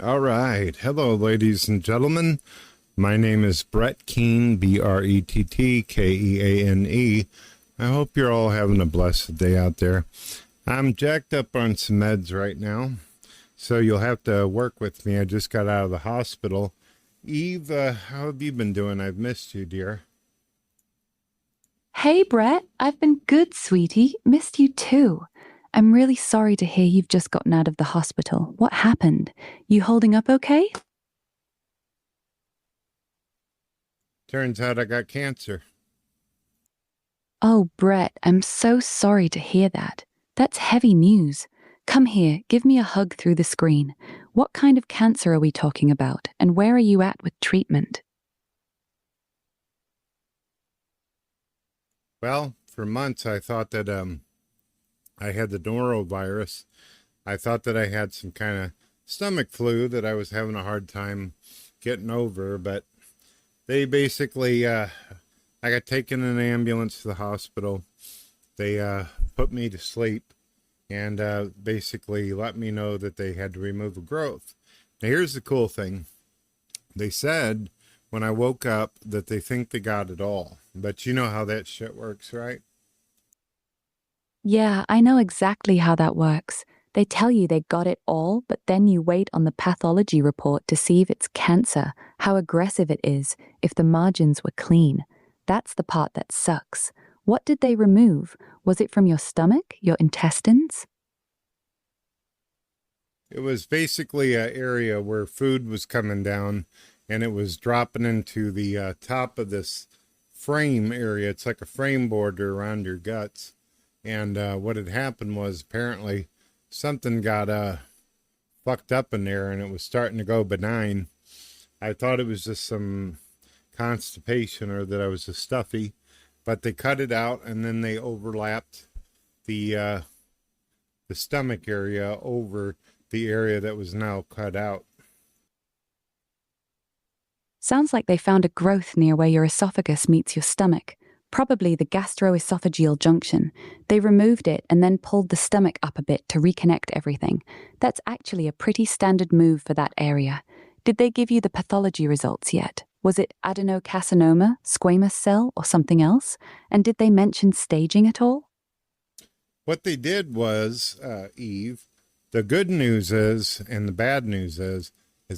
All right. Hello, ladies and gentlemen. My name is Brett Keane, Brettkeane. I hope you're all having a blessed day out there. I'm jacked up on some meds right now, so you'll have to work with me. I just got out of the hospital. Eve, how have you been doing? I've missed you, dear. Hey, Brett. I've been good, sweetie. Missed you too. I'm really sorry to hear you've just gotten out of the hospital. What happened? You holding up okay? Turns out I got cancer. Oh, Brett, I'm so sorry to hear that. That's heavy news. Come here, give me a hug through the screen. What kind of cancer are we talking about, and where are you at with treatment? Well, for months I thought that I had the norovirus. I thought that I had some kind of stomach flu that I was having a hard time getting over, but they basically I got taken in an ambulance to the hospital. They put me to sleep and basically let me know that they had to remove a growth. Now, here's the cool thing. They said when I woke up that they think they got it all. But you know how that shit works, right? Yeah, I know exactly how that works. They tell you they got it all, but then you wait on the pathology report to see if it's cancer, how aggressive it is, if the margins were clean. That's the part that sucks. What did they remove? Was it from your stomach, your intestines? It was basically an area where food was coming down and it was dropping into the top of this frame area. It's like a frame border around your guts. And what had happened was apparently something got fucked up in there and it was starting to go benign. I thought it was just some constipation or that I was just stuffy, but they cut it out and then they overlapped the stomach area over the area that was now cut out. Sounds like they found a growth near where your esophagus meets your stomach, probably the gastroesophageal junction. They removed it and then pulled the stomach up a bit to reconnect everything. That's actually a pretty standard move for that area. Did they give you the pathology results yet? Was it adenocarcinoma, squamous cell, or something else? And did they mention staging at all? What they did was, Eve, the good news is, and the bad news is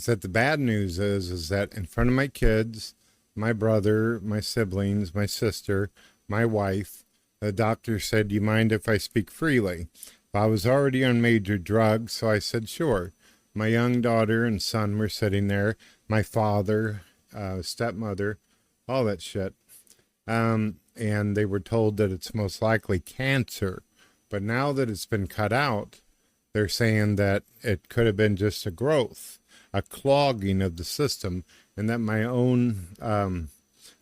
that the bad news is that in front of my kids, my brother, my siblings, my sister, my wife, the doctor said, "Do you mind if I speak freely?" I was already on major drugs, so I said, "Sure." My young daughter and son were sitting there, my father, stepmother, all that shit. And they were told that it's most likely cancer. But now that it's been cut out, they're saying that it could have been just a growth, a clogging of the system, and that my own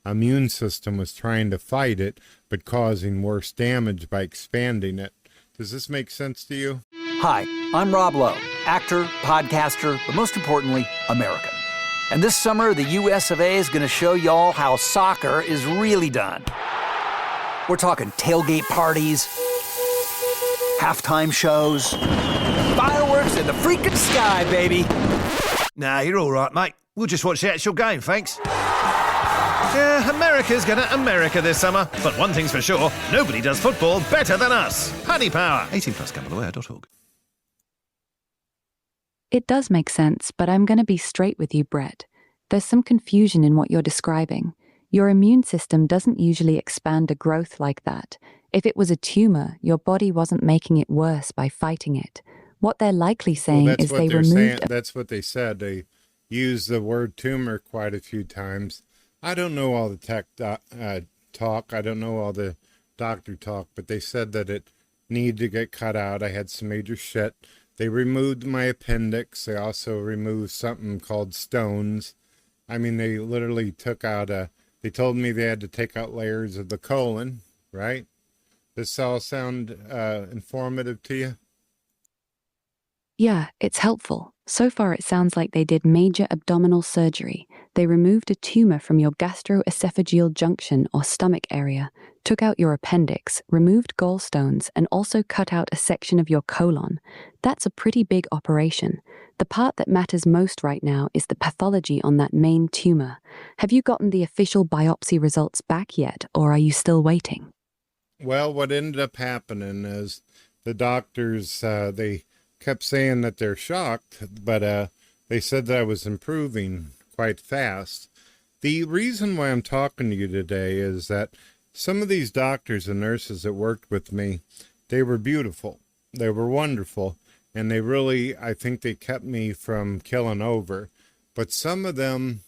immune system was trying to fight it, but causing worse damage by expanding it. Does this make sense to you? Hi, I'm Rob Lowe, actor, podcaster, but most importantly, American. And this summer, the US of A is going to show y'all how soccer is really done. We're talking tailgate parties, halftime shows, fireworks in the freaking sky, baby. Nah, you're all right, mate. We'll just watch the actual game, thanks. Yeah, America's gonna America this summer. But one thing's for sure, nobody does football better than us. Paddy Power. 18 plus gambleware.org. It does make sense, but I'm going to be straight with you, Brett. There's some confusion in what you're describing. Your immune system doesn't usually expand a growth like that. If it was a tumor, your body wasn't making it worse by fighting it. What they're likely saying is they removed... That's what they said. They used the word tumor quite a few times. I don't know all the tech talk. I don't know all the doctor talk, but they said that it needed to get cut out. I had some major shit. They removed my appendix. They also removed something called stones. I mean, they literally took out they told me they had to take out layers of the colon, right? This all sound informative to you? Yeah, it's helpful. So far it sounds like they did major abdominal surgery. They removed a tumor from your gastroesophageal junction or stomach area, took out your appendix, removed gallstones, and also cut out a section of your colon. That's a pretty big operation. The part that matters most right now is the pathology on that main tumor. Have you gotten the official biopsy results back yet, or are you still waiting? Well, what ended up happening is the doctors, they kept saying that they're shocked, but they said that I was improving quite fast. The reason why I'm talking to you today is that some of these doctors and nurses that worked with me, they were beautiful. They were wonderful. And they really, I think they kept me from killing over. But some of them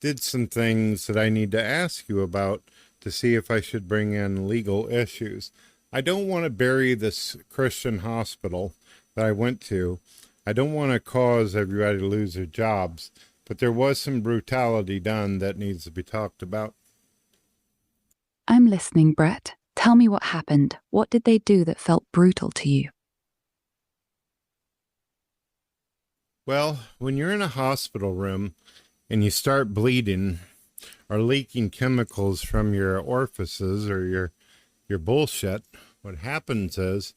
did some things that I need to ask you about to see if I should bring in legal issues. I don't want to bury this Christian hospital that I went to. I don't want to cause everybody to lose their jobs. But there was some brutality done that needs to be talked about. I'm listening, Brett. Tell me what happened. What did they do that felt brutal to you? Well, when you're in a hospital room and you start bleeding or leaking chemicals from your orifices or your bullshit, what happens is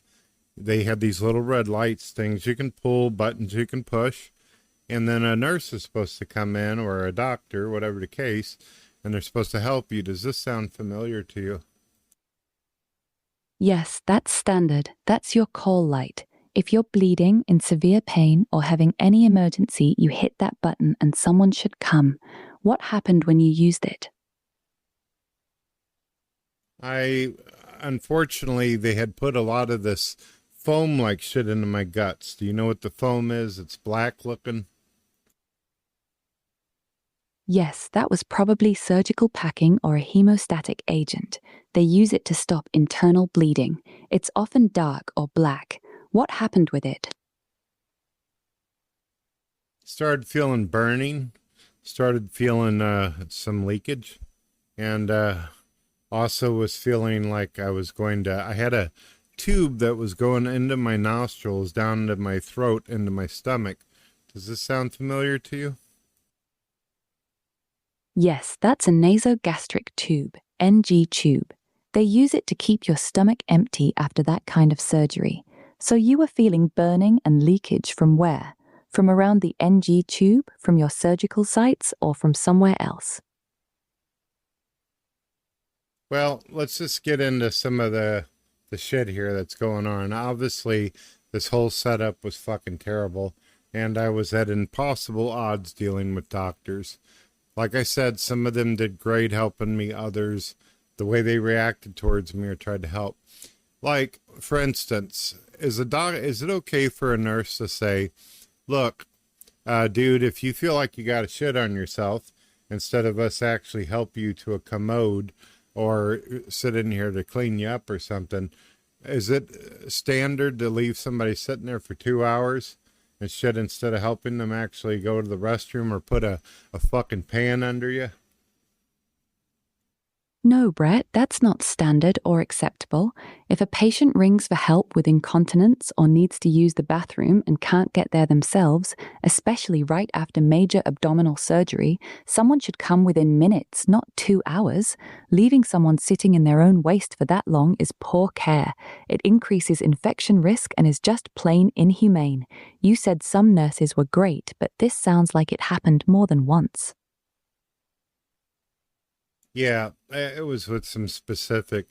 they have these little red lights, things you can pull, buttons you can push. And then a nurse is supposed to come in, or a doctor, whatever the case, and they're supposed to help you. Does this sound familiar to you? Yes, that's standard. That's your call light. If you're bleeding, in severe pain, or having any emergency, you hit that button and someone should come. What happened when you used it? Unfortunately, they had put a lot of this foam-like shit into my guts. Do you know what the foam is? It's black looking. Yes, that was probably surgical packing or a hemostatic agent. They use it to stop internal bleeding. It's often dark or black. What happened with it? Started feeling burning, started feeling some leakage, and also was feeling like I had a tube that was going into my nostrils, down into my throat, into my stomach. Does this sound familiar to you? Yes, that's a nasogastric tube, NG tube. They use it to keep your stomach empty after that kind of surgery. So you were feeling burning and leakage from where? From around the NG tube, from your surgical sites, or from somewhere else? Well, let's just get into some of the shit here that's going on. Obviously, this whole setup was fucking terrible, and I was at impossible odds dealing with doctors. Like I said, some of them did great helping me, others, the way they reacted towards me or tried to help. Like, for instance, is it okay for a nurse to say, look, dude, if you feel like you got a shit on yourself, instead of us actually help you to a commode or sit in here to clean you up or something, is it standard to leave somebody sitting there for 2 hours and shit instead of helping them actually go to the restroom or put a fucking pan under you? No, Brett, that's not standard or acceptable. If a patient rings for help with incontinence or needs to use the bathroom and can't get there themselves, especially right after major abdominal surgery, someone should come within minutes, not 2 hours. Leaving someone sitting in their own waste for that long is poor care. It increases infection risk and is just plain inhumane. You said some nurses were great, but this sounds like it happened more than once. Yeah, it was with some specific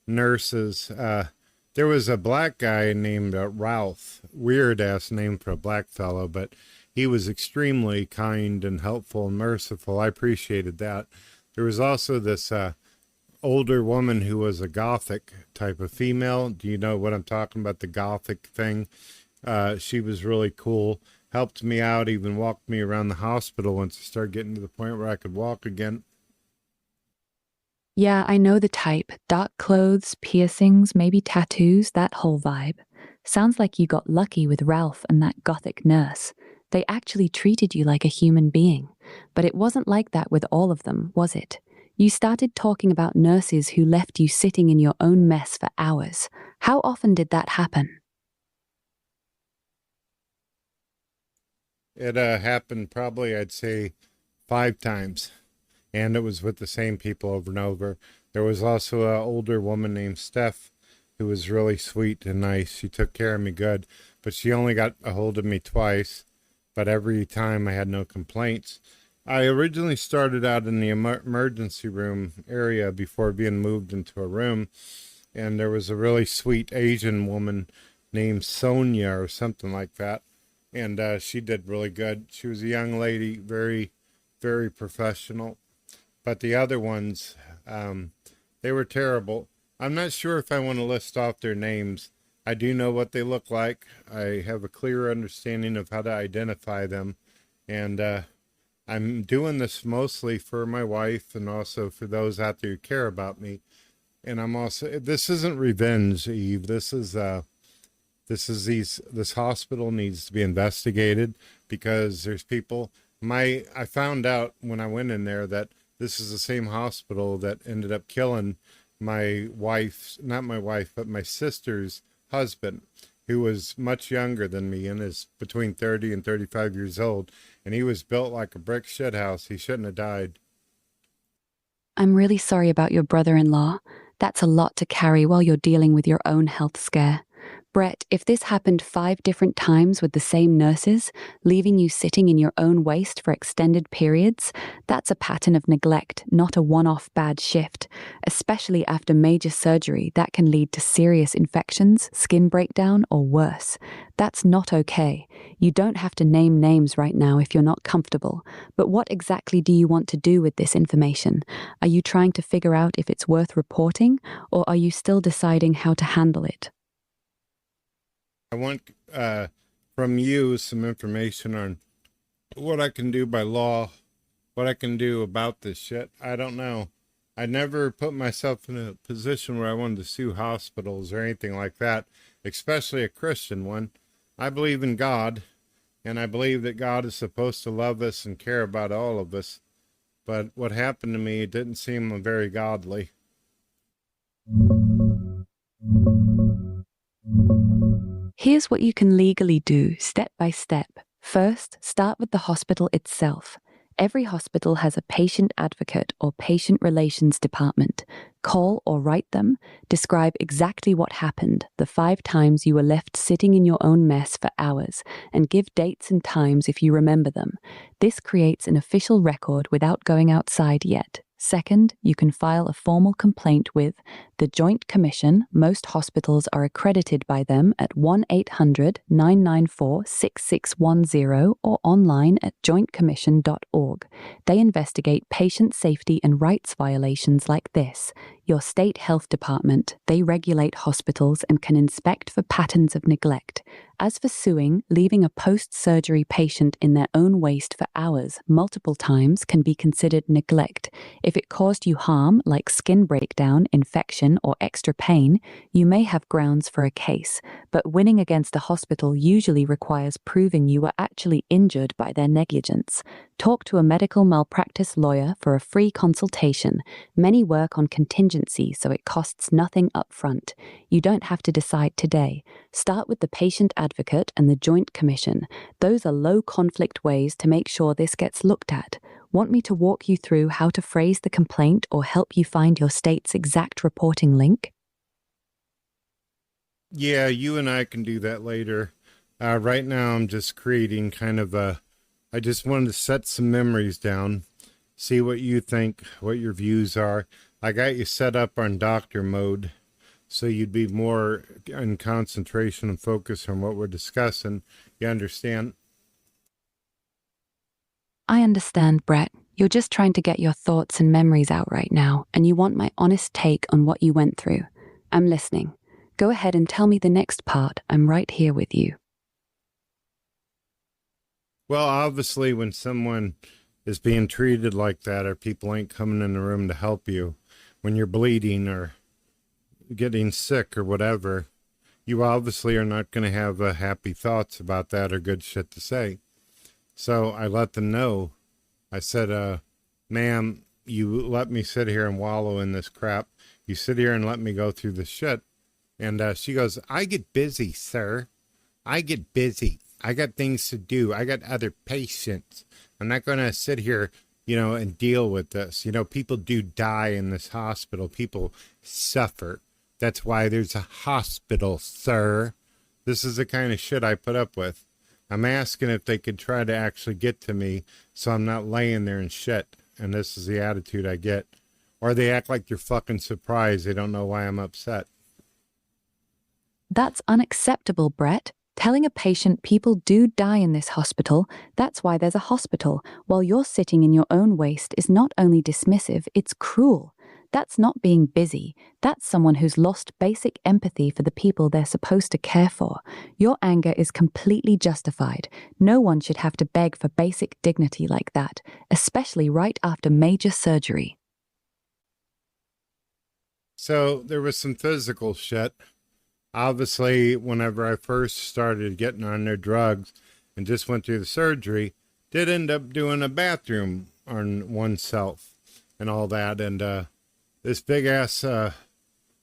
nurses. There was a black guy named Ralph, weird ass name for a black fellow, but he was extremely kind and helpful and merciful. I appreciated that. There was also this older woman who was a gothic type of female. Do you know what I'm talking about? The gothic thing. She was really cool. Helped me out, even walked me around the hospital once I started getting to the point where I could walk again. Yeah, I know the type. Dark clothes, piercings, maybe tattoos, that whole vibe. Sounds like you got lucky with Ralph and that gothic nurse. They actually treated you like a human being. But it wasn't like that with all of them, was it? You started talking about nurses who left you sitting in your own mess for hours. How often did that happen? It happened probably, I'd say, 5 times. And it was with the same people over and over. There was also an older woman named Steph who was really sweet and nice. She took care of me good, but she only got a hold of me twice. But every time I had no complaints. I originally started out in the emergency room area before being moved into a room. And there was a really sweet Asian woman named Sonia or something like that. And she did really good. She was a young lady, very, very professional. But the other ones, they were terrible. I'm not sure if I want to list off their names. I do know what they look like. I have a clear understanding of how to identify them. And I'm doing this mostly for my wife and also for those out there who care about me. And I'm also, this isn't revenge, Eve. This hospital needs to be investigated because there's people. I found out when I went in there that this is the same hospital that ended up killing my wife's, not my wife, but my sister's husband, who was much younger than me and is between 30 and 35 years old. And he was built like a brick shithouse. He shouldn't have died. I'm really sorry about your brother-in-law. That's a lot to carry while you're dealing with your own health scare. Brett, if this happened 5 different times with the same nurses, leaving you sitting in your own waste for extended periods, that's a pattern of neglect, not a one-off bad shift. Especially after major surgery, that can lead to serious infections, skin breakdown, or worse. That's not okay. You don't have to name names right now if you're not comfortable. But what exactly do you want to do with this information? Are you trying to figure out if it's worth reporting, or are you still deciding how to handle it? I want from you some information on what I can do by law, what I can do about this shit. I don't know. I never put myself in a position where I wanted to sue hospitals or anything like that, especially a Christian one. I believe in God, and I believe that God is supposed to love us and care about all of us. But what happened to me didn't seem very godly. Here's what you can legally do step by step. First, start with the hospital itself. Every hospital has a patient advocate or patient relations department. Call or write them, describe exactly what happened, the 5 times you were left sitting in your own mess for hours, and give dates and times if you remember them. This creates an official record without going outside yet. Second, you can file a formal complaint with the Joint Commission. Most hospitals are accredited by them at 1-800-994-6610 or online at jointcommission.org. They investigate patient safety and rights violations like this. Your state health department, they regulate hospitals and can inspect for patterns of neglect. As for suing, leaving a post-surgery patient in their own waste for hours, multiple times, can be considered neglect. If it caused you harm, like skin breakdown, infection, or extra pain, you may have grounds for a case. But winning against a hospital usually requires proving you were actually injured by their negligence. Talk to a medical malpractice lawyer for a free consultation. Many work on contingency, so it costs nothing upfront. You don't have to decide today. Start with the patient advocate and the Joint Commission. Those are low-conflict ways to make sure this gets looked at. Want me to walk you through how to phrase the complaint or help you find your state's exact reporting link? Yeah, you and I can do that later. Right now, I'm just creating kind of I just wanted to set some memories down, see what you think, what your views are. I got you set up on doctor mode, so you'd be more in concentration and focus on what we're discussing. You understand? I understand, Brett. You're just trying to get your thoughts and memories out right now, and you want my honest take on what you went through. I'm listening. Go ahead and tell me the next part. I'm right here with you. Well, obviously, when someone is being treated like that, or people ain't coming in the room to help you, when you're bleeding or getting sick or whatever, you obviously are not going to have happy thoughts about that or good shit to say. So I let them know. I said, ma'am, you let me sit here and wallow in this crap. You sit here and let me go through the shit. And she goes, I get busy, sir. I get busy. I got things to do. I got other patients. I'm not going to sit here and deal with this. People do die in this hospital. People suffer. That's why there's a hospital, sir. This is the kind of shit I put up with. I'm asking if they could try to actually get to me so I'm not laying there in shit. And this is the attitude I get. Or they act like they're fucking surprised. They don't know why I'm upset. That's unacceptable, Brett. Telling a patient people do die in this hospital, that's why there's a hospital, while you're sitting in your own waste is not only dismissive, it's cruel. That's not being busy. That's someone who's lost basic empathy for the people they're supposed to care for. Your anger is completely justified. No one should have to beg for basic dignity like that, especially right after major surgery. So there was some physical shit. Obviously, whenever I first started getting on their drugs and just went through the surgery, did end up doing a bathroom on oneself and all that. And this big-ass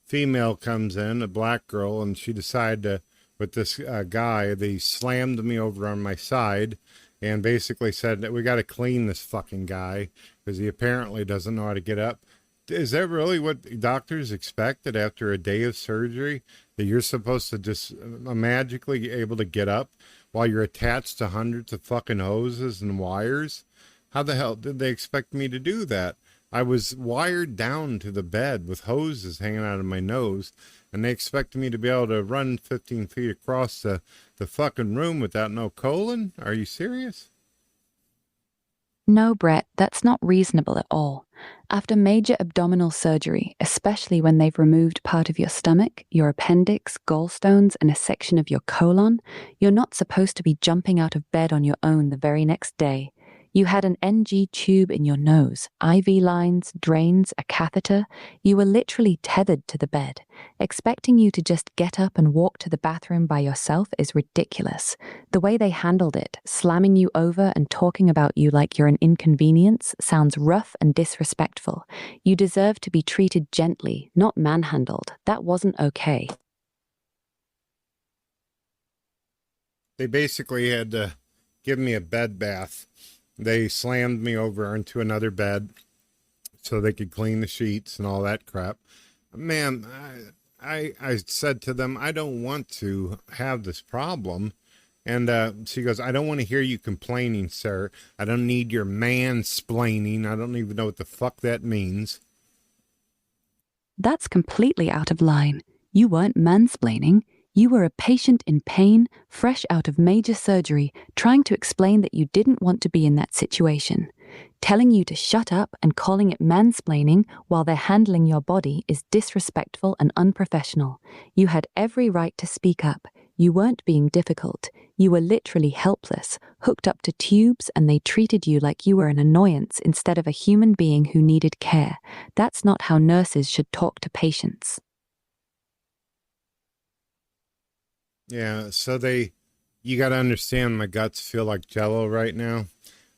female comes in, a black girl, and she decided to, with this guy, they slammed me over on my side and basically said that we got to clean this fucking guy because he apparently doesn't know how to get up. Is that really what doctors expect, that after a day of surgery that you're supposed to just magically able to get up while you're attached to hundreds of fucking hoses and wires? How the hell did they expect me to do that? I was wired down to the bed with hoses hanging out of my nose, and they expected me to be able to run 15 feet across the fucking room without no colon? Are you serious? No, Brett, that's not reasonable at all. After major abdominal surgery, especially when they've removed part of your stomach, your appendix, gallstones, and a section of your colon, you're not supposed to be jumping out of bed on your own the very next day. You had an NG tube in your nose, IV lines, drains, a catheter. You were literally tethered to the bed. Expecting you to just get up and walk to the bathroom by yourself is ridiculous. The way they handled it, slamming you over and talking about you like you're an inconvenience, sounds rough and disrespectful. You deserve to be treated gently, not manhandled. That wasn't okay. They basically had to give me a bed bath. They slammed me over into another bed so they could clean the sheets and all that crap. Man, I said to them, I don't want to have this problem. And she goes, I don't want to hear you complaining, sir. I don't need your mansplaining. I don't even know what the fuck that means. That's completely out of line. You weren't mansplaining. You were a patient in pain, fresh out of major surgery, trying to explain that you didn't want to be in that situation. Telling you to shut up and calling it mansplaining while they're handling your body is disrespectful and unprofessional. You had every right to speak up. You weren't being difficult. You were literally helpless, hooked up to tubes, and they treated you like you were an annoyance instead of a human being who needed care. That's not how nurses should talk to patients. Yeah, so you got to understand, my guts feel like jello right now.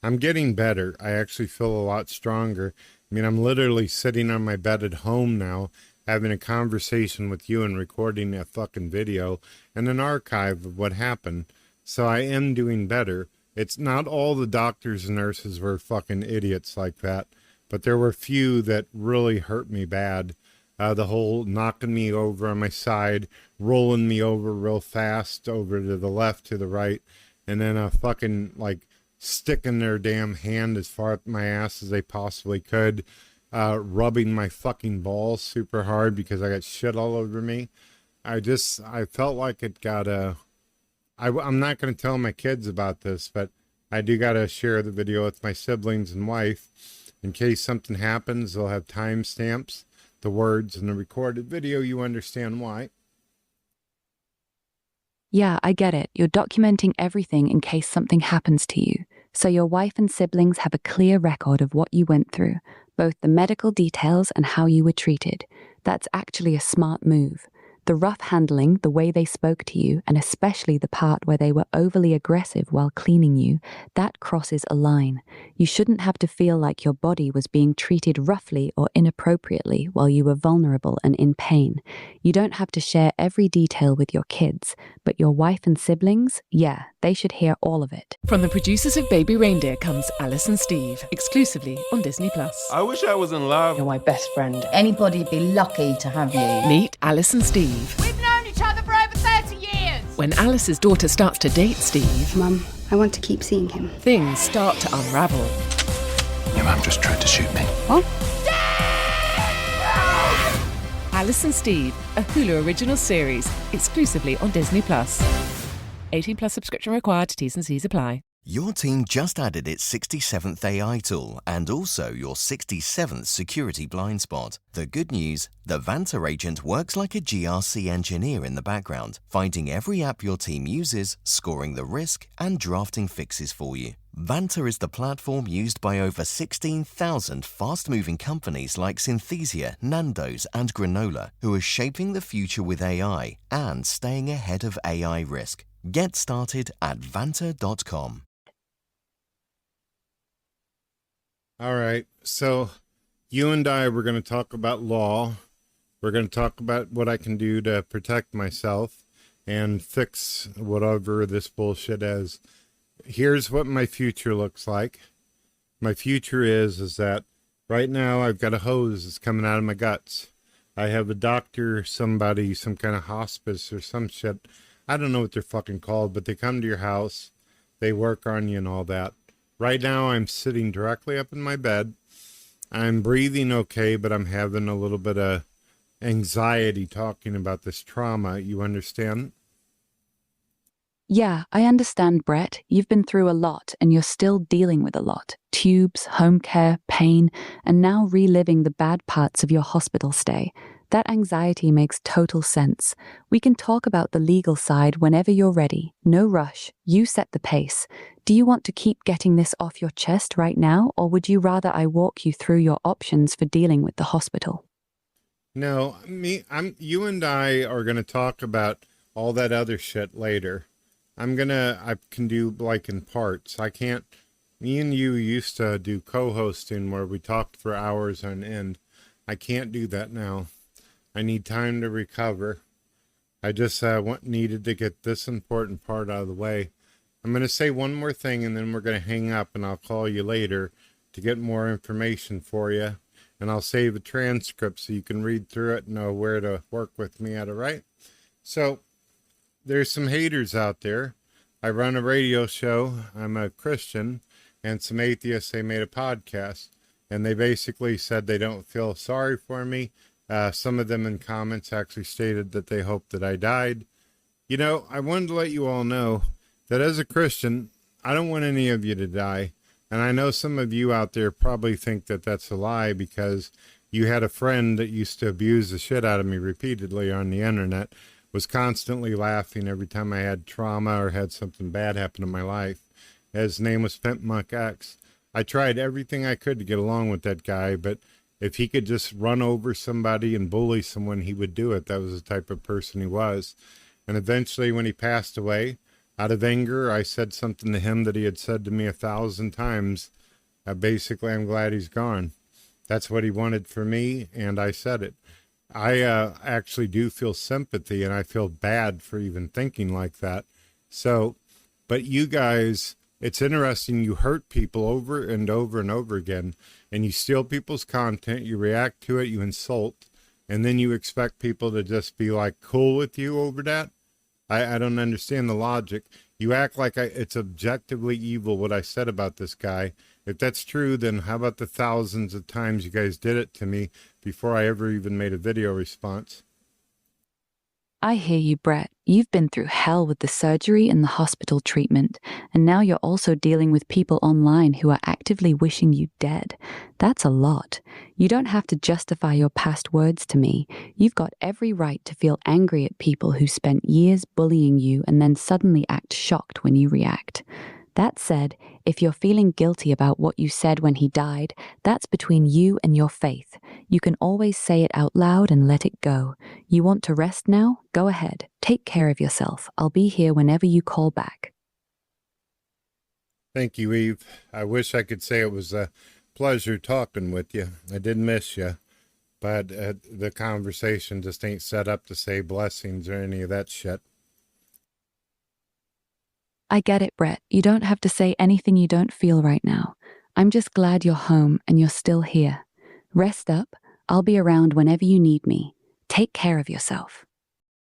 I'm getting better. I actually feel a lot stronger. I mean, I'm literally sitting on my bed at home now, having a conversation with you and recording a fucking video and an archive of what happened. So I am doing better. It's not all the doctors and nurses were fucking idiots like that, but there were few that really hurt me bad. The whole knocking me over on my side, rolling me over real fast over to the left, to the right, and then fucking like sticking their damn hand as far up my ass as they possibly could, rubbing my fucking balls super hard because I got shit all over me. I felt like it got I'm not going to tell my kids about this, but I do got to share the video with my siblings and wife in case something happens. They'll have timestamps, the words in the recorded video. You understand why. Yeah, I get it. You're documenting everything in case something happens to you, so your wife and siblings have a clear record of what you went through, both the medical details and how you were treated. That's actually a smart move. The rough handling, the way they spoke to you, and especially the part where they were overly aggressive while cleaning you, that crosses a line. You shouldn't have to feel like your body was being treated roughly or inappropriately while you were vulnerable and in pain. You don't have to share every detail with your kids, but your wife and siblings, yeah, they should hear all of it. From the producers of Baby Reindeer comes Alice and Steve, exclusively on Disney+. I wish I was in love. You're my best friend. Anybody'd be lucky to have you. Meet Alice and Steve. We've known each other for over 30 years. When Alice's daughter starts to date Steve, Mum, I want to keep seeing him. things start to unravel. Your mum just tried to shoot me. What? Alice and Steve, a Hulu original series, exclusively on Disney+. 18+ subscription required, T's and C's apply. Your team just added its 67th AI tool and also your 67th security blind spot. The good news, the Vanta agent works like a GRC engineer in the background, finding every app your team uses, scoring the risk, and drafting fixes for you. Vanta is the platform used by over 16,000 fast-moving companies like Synthesia, Nando's, and Granola, who are shaping the future with AI and staying ahead of AI risk. Get started at Vanta.com. All right. So you and I, we're going to talk about law. We're going to talk about what I can do to protect myself and fix whatever this bullshit is. Here's what my future looks like. My future is that right now I've got a hose that's coming out of my guts. I have a doctor, somebody, some kind of hospice or some shit. I don't know what they're fucking called, but they come to your house. They work on you and all that. Right now, I'm sitting directly up in my bed. I'm breathing okay, but I'm having a little bit of anxiety talking about this trauma. You understand? Yeah, I understand, Brett. You've been through a lot, and you're still dealing with a lot. Tubes, home care, pain, and now reliving the bad parts of your hospital stay. That anxiety makes total sense. We can talk about the legal side whenever you're ready. No rush. You set the pace. Do you want to keep getting this off your chest right now, or would you rather I walk you through your options for dealing with the hospital? No, you and I are going to talk about all that other shit later. I can do like in parts. Me and you used to do co-hosting where we talked for hours on end. I can't do that now. I need time to recover. I just needed to get this important part out of the way. I'm going to say one more thing and then we're going to hang up and I'll call you later to get more information for you. And I'll save a transcript so you can read through it and know where to work with me at, all right? So there's some haters out there. I run a radio show. I'm a Christian. And some atheists, they made a podcast. And they basically said they don't feel sorry for me. Some of them in comments actually stated that they hoped that I died. You know, I wanted to let you all know that as a Christian, I don't want any of you to die. And I know some of you out there probably think that that's a lie because you had a friend that used to abuse the shit out of me repeatedly on the internet, was constantly laughing every time I had trauma or had something bad happen in my life. His name was Pimp Monk X. I tried everything I could to get along with that guy, but if he could just run over somebody and bully someone, he would do it. That was the type of person he was. And eventually when he passed away, out of anger, I said something to him that he had said to me 1,000 times. Basically, I'm glad he's gone. That's what he wanted for me, and I said it. I actually do feel sympathy, and I feel bad for even thinking like that. So, but you guys, it's interesting. You hurt people over and over and over again, and you steal people's content, you react to it, you insult, and then you expect people to just be like cool with you over that. I don't understand the logic. You act like it's objectively evil what I said about this guy. If that's true, then how about the thousands of times you guys did it to me before I ever even made a video response? I hear you, Brett. You've been through hell with the surgery and the hospital treatment, and now you're also dealing with people online who are actively wishing you dead. That's a lot. You don't have to justify your past words to me. You've got every right to feel angry at people who spent years bullying you and then suddenly act shocked when you react. That said, If you're feeling guilty about what you said when he died, that's between you and your faith. You can always say it out loud and let it go. You want to rest now? Go ahead. Take care of yourself. I'll be here whenever you call back. Thank you, Eve. I wish I could say it was a pleasure talking with you. I did miss you, but the conversation just ain't set up to say blessings or any of that shit. I get it, Brett. You don't have to say anything you don't feel right now. I'm just glad you're home and you're still here. Rest up. I'll be around whenever you need me. Take care of yourself.